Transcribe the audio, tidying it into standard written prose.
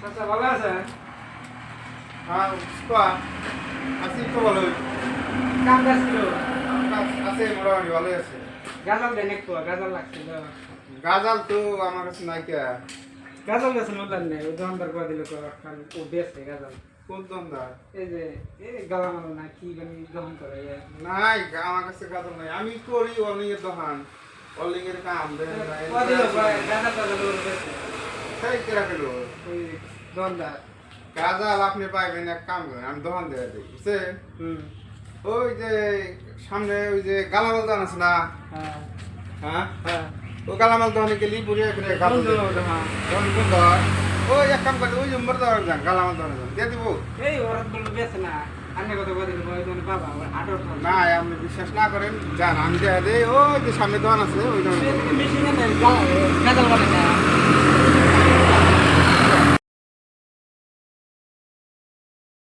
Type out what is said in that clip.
চাচা ভালো আছেন? হ্যাঁ পুষ্পা আছি তো ভালোই কাম কাজ ছিল আছে মোটামুটি ভালোই আছে। গাজাল দেন একটু গাজাল লাগছিল গাজাল তো আমার কাছে নাই কে। গাজাল গেছেন বললেন না ওই দোকানদার করে দিল কাল ও বেচছে গাজাল কোন দন্দা এই যে এই গালামাল না কি জানি দহন করে নাই আমার কাছে গাজাল নাই। আমি করি অলিংয়ের দোকান অলিংয়ের কাম করে দিল গাজাল গাজাল বেচছে সেই কেরা পেল ওই দোকানদার গাজাল আপনি পাইবেন এক কাম করেন আমি দোকান দেওয়া দিই বুঝছেন। হুম ওই যে সামনে ওই যে গালামাল দোকান আছে না, হ্যাঁ হ্যাঁ হ্যাঁ ওই গালামাল দোকানে গেলি পুড়িয়ে ফিরে গাজাল হ্যাঁ দোকান কোন দোকান ওই এক কাম করে ওই নম্বর দোকান যান গালামাল দোকানে যান দিয়ে দিব। এই ওরা বললো বেচে না আন্নে কথা করে দিল ওই দোকানে বাবা আটর না আপনি বিশ্বাস না করেন যান আমি দেখা দেই ওই যে সামনে দোকান আছে ওই দোকানে মেশিনে গাজাল বানায় না